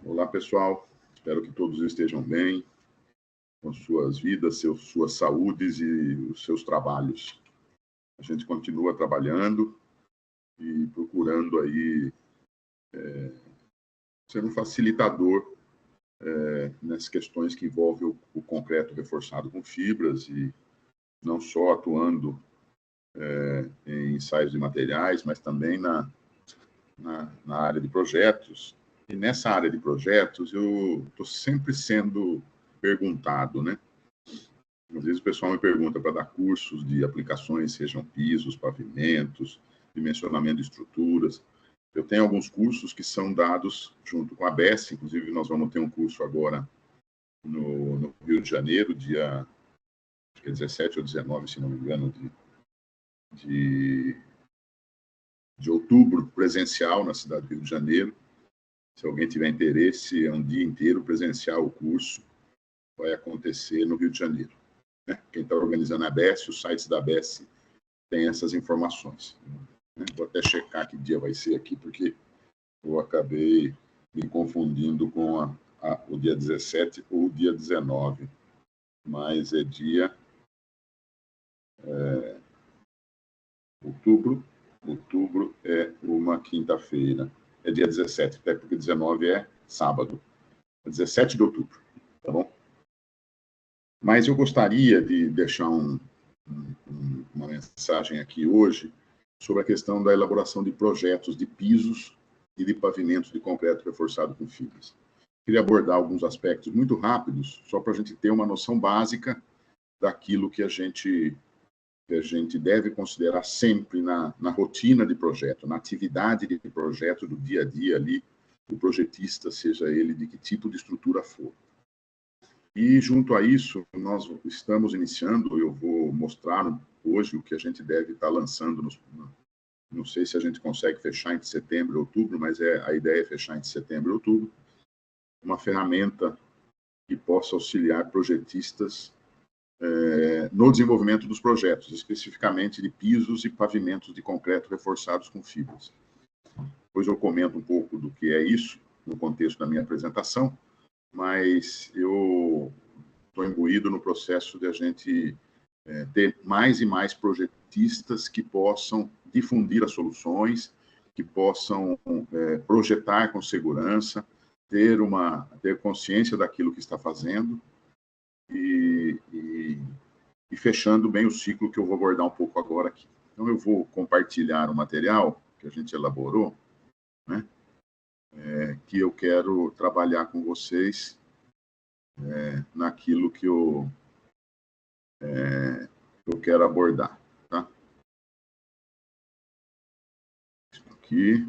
Olá, pessoal. Espero que todos estejam bem, com suas vidas, suas saúdes e os seus trabalhos. A gente continua trabalhando e procurando aí ser um facilitador nessas questões que envolvem o concreto reforçado com fibras e não só atuando em ensaios de materiais, mas também na área de projetos. E nessa área de projetos, eu estou sempre sendo perguntado, né? Às vezes o pessoal me pergunta para dar cursos de aplicações, sejam pisos, pavimentos, dimensionamento de estruturas. Eu tenho alguns cursos que são dados junto com a BES, inclusive nós vamos ter um curso agora no Rio de Janeiro, dia 17 ou 19, se não me engano, de outubro, presencial na cidade do Rio de Janeiro. Se alguém tiver interesse, é um dia inteiro presencial o curso, vai acontecer no Rio de Janeiro. Né? Quem está organizando a BES, os sites da BES tem essas informações. Né? Vou até checar que dia vai ser aqui, porque eu acabei me confundindo com o dia 17 ou o dia 19. Mas é dia outubro. Outubro é uma quinta-feira. É dia 17, até porque 19 é sábado. É 17 de outubro, tá bom? Mas eu gostaria de deixar uma mensagem aqui hoje sobre a questão da elaboração de projetos de pisos e de pavimentos de concreto reforçado com fibras. Queria abordar alguns aspectos muito rápidos, só para a gente ter uma noção básica daquilo que a gente deve considerar sempre na rotina de projeto, na atividade de projeto do dia a dia ali, do projetista, seja ele de que tipo de estrutura for. E, junto a isso, nós estamos iniciando, eu vou mostrar hoje o que a gente deve estar lançando, não sei se a gente consegue fechar entre setembro e outubro, mas a ideia é fechar entre setembro e outubro, uma ferramenta que possa auxiliar projetistas no desenvolvimento dos projetos, especificamente de pisos e pavimentos de concreto reforçados com fibras. Depois eu comento um pouco do que é isso, no contexto da minha apresentação, mas eu estou imbuído no processo de a gente ter mais e mais projetistas que possam difundir as soluções, que possam projetar com segurança, ter consciência daquilo que está fazendo e fechando bem o ciclo que eu vou abordar um pouco agora aqui. Então, eu vou compartilhar o material que a gente elaborou, né? Que eu quero trabalhar com vocês naquilo que eu quero abordar, tá? Aqui.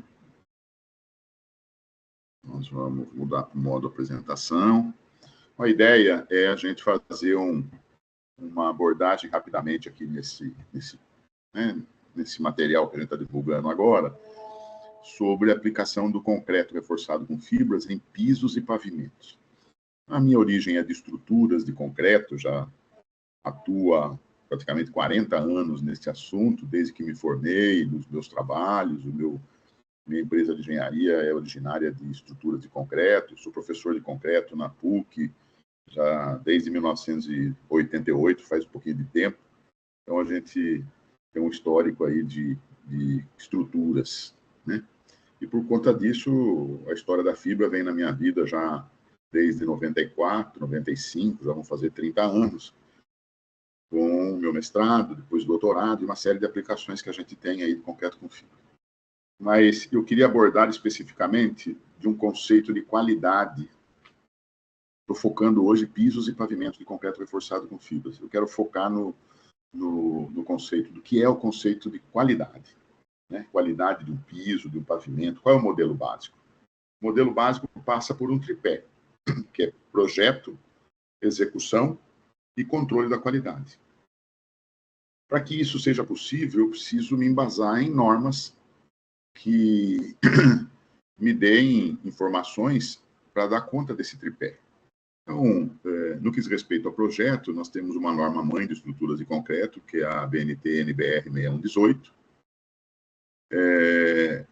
Nós vamos mudar para o modo apresentação. A ideia é a gente fazer uma abordagem rapidamente aqui nesse material que a gente está divulgando agora, sobre a aplicação do concreto reforçado com fibras em pisos e pavimentos. A minha origem é de estruturas de concreto, já atuo há praticamente 40 anos nesse assunto, desde que me formei, nos meus trabalhos, minha empresa de engenharia é originária de estruturas de concreto, sou professor de concreto na PUC, já desde 1988, faz um pouquinho de tempo. Então, a gente tem um histórico aí de estruturas, né? E por conta disso, a história da fibra vem na minha vida já desde 94, 95, já vão fazer 30 anos, com o meu mestrado, depois doutorado e uma série de aplicações que a gente tem aí de concreto com fibra. Mas eu queria abordar especificamente de um conceito de qualidade. Estou focando hoje pisos e pavimentos de concreto reforçado com fibras. Eu quero focar no conceito do que é o conceito de qualidade. Né? Qualidade de um piso, de um pavimento. Qual é o modelo básico? O modelo básico passa por um tripé, que é projeto, execução e controle da qualidade. Para que isso seja possível, eu preciso me embasar em normas que me deem informações para dar conta desse tripé. Então, no que diz respeito ao projeto, nós temos uma norma-mãe de estruturas de concreto, que é a BNT NBR 6118,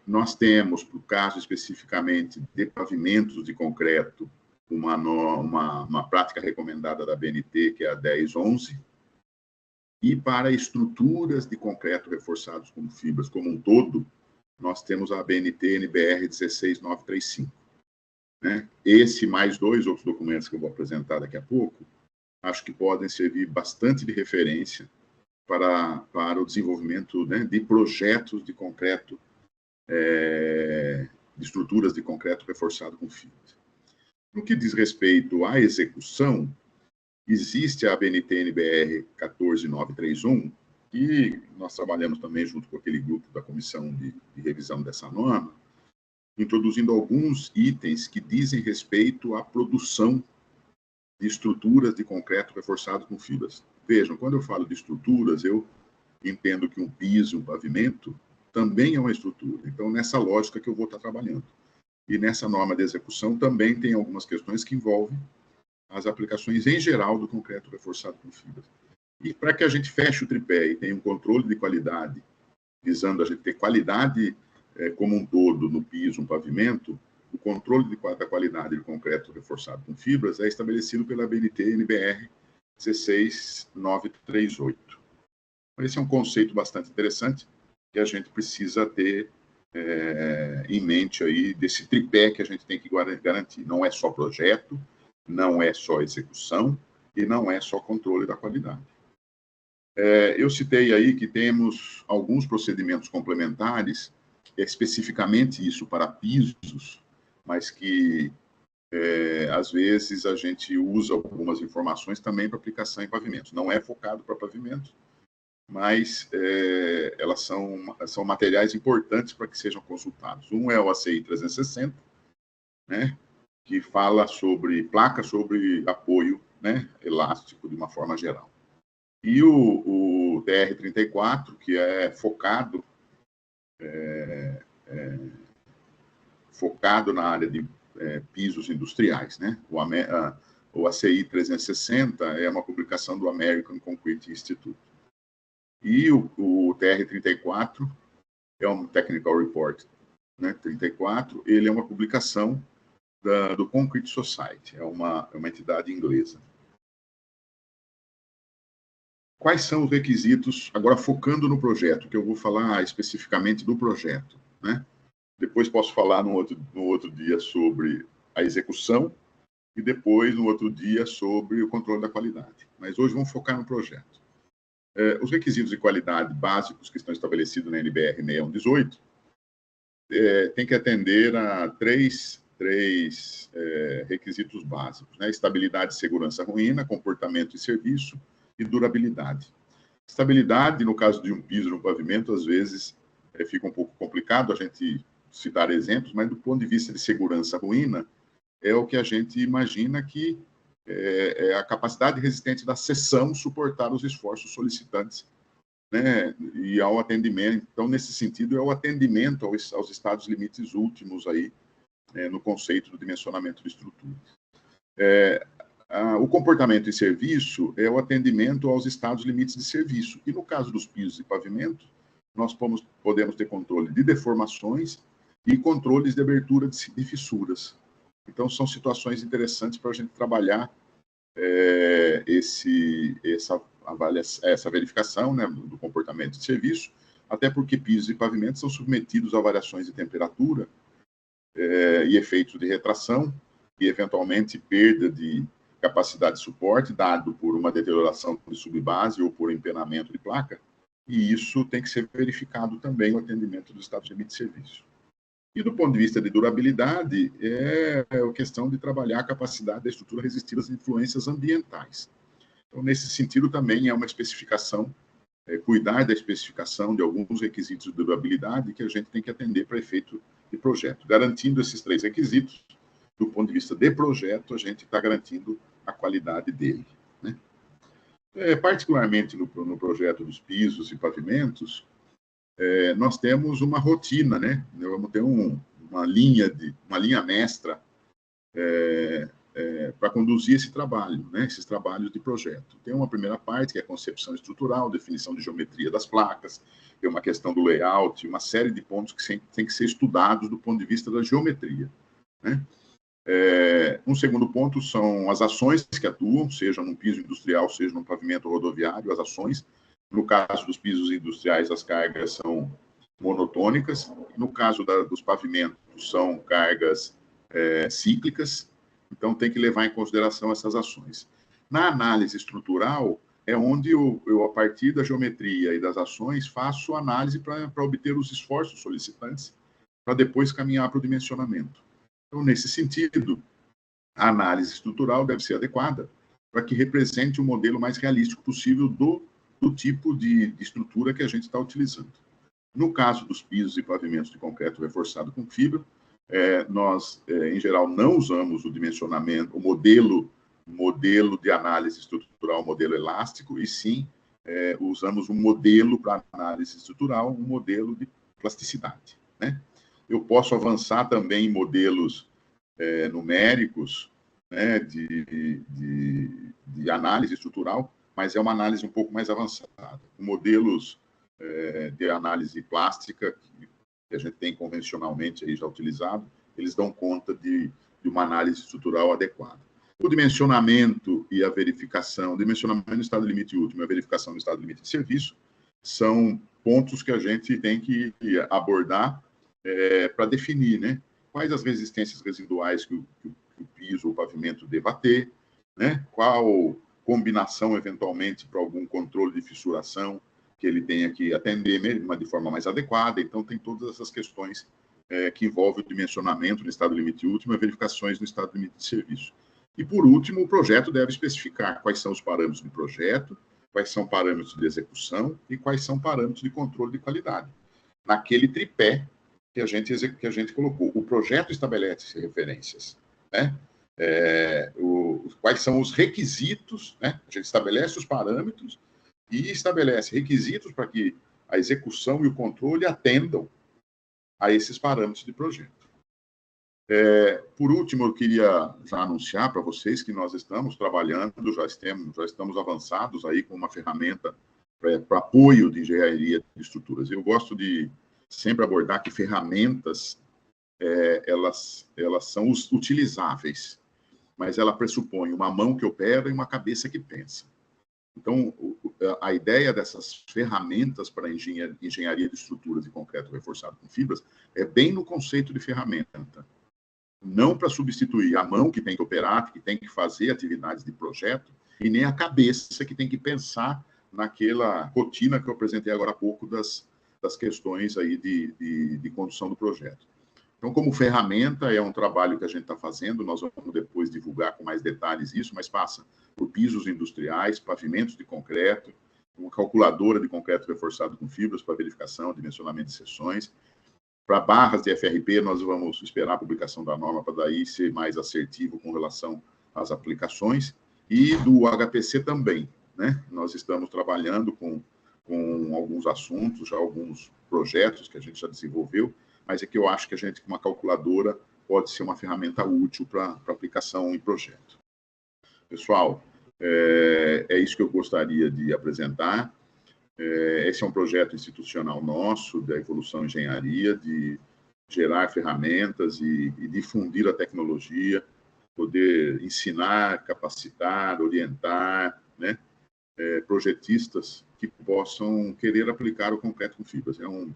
Nós temos, para o caso especificamente de pavimentos de concreto, uma prática recomendada da BNT, que é a 1011, e para estruturas de concreto reforçados com fibras como um todo, nós temos a BNT NBR 16935. Né? Esse mais 2 outros documentos que eu vou apresentar daqui a pouco, acho que podem servir bastante de referência para o desenvolvimento, né, de projetos de concreto, de estruturas de concreto reforçado com fibras. No que diz respeito à execução, existe a BNT-NBR 14931, que nós trabalhamos também junto com aquele grupo da comissão de revisão dessa norma, introduzindo alguns itens que dizem respeito à produção de estruturas de concreto reforçado com fibras. Vejam, quando eu falo de estruturas, eu entendo que um piso, um pavimento, também é uma estrutura. Então, nessa lógica que eu vou estar trabalhando. E nessa norma de execução também tem algumas questões que envolvem as aplicações em geral do concreto reforçado com fibras. E para que a gente feche o tripé e tenha um controle de qualidade, visando a gente ter qualidade como um todo no piso, um pavimento, o controle da qualidade do concreto reforçado com fibras é estabelecido pela BNT-NBR 16938. Esse é um conceito bastante interessante que a gente precisa ter em mente aí, desse tripé que a gente tem que garantir. Não é só projeto, não é só execução e não é só controle da qualidade. Eu citei aí que temos alguns procedimentos complementares, especificamente isso para pisos, mas que às vezes a gente usa algumas informações também para aplicação em pavimentos. Não é focado para pavimentos, mas elas são materiais importantes para que sejam consultados. Um é o ACI 360, né, que fala sobre placas sobre apoio, né, elástico de uma forma geral. E o TR-34, que é focado na área de pisos industriais, né? O ACI 360 é uma publicação do American Concrete Institute. E o TR-34 é um Technical Report, né? 34, ele é uma publicação do Concrete Society, é uma entidade inglesa. Quais são os requisitos, agora focando no projeto, que eu vou falar especificamente do projeto, né? Depois posso falar no outro dia sobre a execução e depois, no outro dia, sobre o controle da qualidade. Mas hoje vamos focar no projeto. Os requisitos de qualidade básicos que estão estabelecidos na NBR 6118 tem que atender a três requisitos básicos, né? Estabilidade, segurança, ruína, comportamento e serviço e durabilidade. Estabilidade, no caso de um piso no pavimento, às vezes fica um pouco complicado a gente citar exemplos, mas do ponto de vista de segurança, ruína, é o que a gente imagina que é a capacidade resistente da seção suportar os esforços solicitantes, né, e ao atendimento. Então, nesse sentido, é o atendimento aos estados limites últimos aí, no conceito do dimensionamento de estruturas. O comportamento e serviço é o atendimento aos estados limites de serviço. E no caso dos pisos e pavimentos, nós podemos ter controle de deformações e controles de abertura de fissuras. Então, são situações interessantes para a gente trabalhar essa verificação, né, do comportamento de serviço, até porque pisos e pavimentos são submetidos a variações de temperatura e efeitos de retração e, eventualmente, perda de capacidade de suporte, dado por uma deterioração de subbase ou por empenamento de placa, e isso tem que ser verificado também no atendimento do estado de limite de serviço. E do ponto de vista de durabilidade, é a questão de trabalhar a capacidade da estrutura resistir às influências ambientais. Então, nesse sentido, também é uma especificação, cuidar da especificação de alguns requisitos de durabilidade que a gente tem que atender para efeito de projeto. Garantindo esses três requisitos, do ponto de vista de projeto, a gente está garantindo a qualidade dele, né? Particularmente no projeto dos pisos e pavimentos, nós temos uma rotina, né? Vamos ter uma linha mestra para conduzir esse trabalho, né, esses trabalhos de projeto. Tem uma primeira parte, que é a concepção estrutural, definição de geometria das placas, tem uma questão do layout, uma série de pontos que tem que ser estudados do ponto de vista da geometria, né? Um segundo ponto são as ações que atuam, seja num piso industrial, seja num pavimento rodoviário, as ações. No caso dos pisos industriais, as cargas são monotônicas. No caso dos pavimentos, são cargas cíclicas. Então, tem que levar em consideração essas ações. Na análise estrutural, é onde eu, a partir da geometria e das ações, faço análise para obter os esforços solicitantes, para depois caminhar para o dimensionamento. Então, nesse sentido, a análise estrutural deve ser adequada para que represente o modelo mais realístico possível do tipo de estrutura que a gente está utilizando. No caso dos pisos e pavimentos de concreto reforçado com fibra, nós, em geral, não usamos o dimensionamento, o modelo de análise estrutural, modelo elástico, e sim usamos um modelo para análise estrutural, um modelo de plasticidade, né? Eu posso avançar também em modelos numéricos, né, de análise estrutural, mas é uma análise um pouco mais avançada. Modelos de análise plástica, que a gente tem convencionalmente aí já utilizado, eles dão conta de uma análise estrutural adequada. O dimensionamento e a verificação, o dimensionamento no estado limite último e a verificação do estado limite de serviço, são pontos que a gente tem que abordar para definir, né, quais as resistências residuais que o piso ou o pavimento deva ter, né, qual combinação, eventualmente, para algum controle de fissuração que ele tenha que atender de forma mais adequada. Então, tem todas essas questões que envolvem o dimensionamento no estado limite último e verificações no estado limite de serviço. E, por último, o projeto deve especificar quais são os parâmetros de projeto, quais são parâmetros de execução e quais são parâmetros de controle de qualidade. Naquele tripé que a gente colocou. O projeto estabelece referências, né? Quais são os requisitos, né? A gente estabelece os parâmetros e estabelece requisitos para que a execução e o controle atendam a esses parâmetros de projeto. Por último, eu queria já anunciar para vocês que nós estamos trabalhando, já estamos avançados aí com uma ferramenta para apoio de engenharia de estruturas. Eu gosto de sempre abordar que ferramentas, elas são utilizáveis, mas ela pressupõe uma mão que opera e uma cabeça que pensa. Então, a ideia dessas ferramentas para engenharia de estruturas de concreto reforçado com fibras é bem no conceito de ferramenta, não para substituir a mão que tem que operar, que tem que fazer atividades de projeto, e nem a cabeça que tem que pensar naquela rotina que eu apresentei agora há pouco das questões aí de condução do projeto. Então, como ferramenta, é um trabalho que a gente está fazendo, nós vamos depois divulgar com mais detalhes isso, mas passa por pisos industriais, pavimentos de concreto, uma calculadora de concreto reforçado com fibras para verificação, dimensionamento de seções. Para barras de FRP, nós vamos esperar a publicação da norma para daí ser mais assertivo com relação às aplicações. E do HPC também, né? Nós estamos trabalhando com alguns assuntos, já alguns projetos que a gente já desenvolveu, mas é que eu acho que a gente, com uma calculadora, pode ser uma ferramenta útil para aplicação em projeto. Pessoal, é isso que eu gostaria de apresentar. Esse é um projeto institucional nosso, da Evolução Engenharia, de gerar ferramentas e difundir a tecnologia, poder ensinar, capacitar, orientar, né, projetistas que possam querer aplicar o concreto com fibras. É um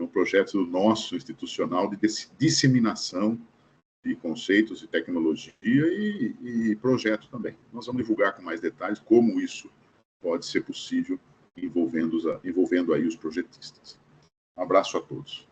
projeto nosso, institucional, de disseminação de conceitos e tecnologia e projeto também. Nós vamos divulgar com mais detalhes como isso pode ser possível envolvendo aí os projetistas. Um abraço a todos.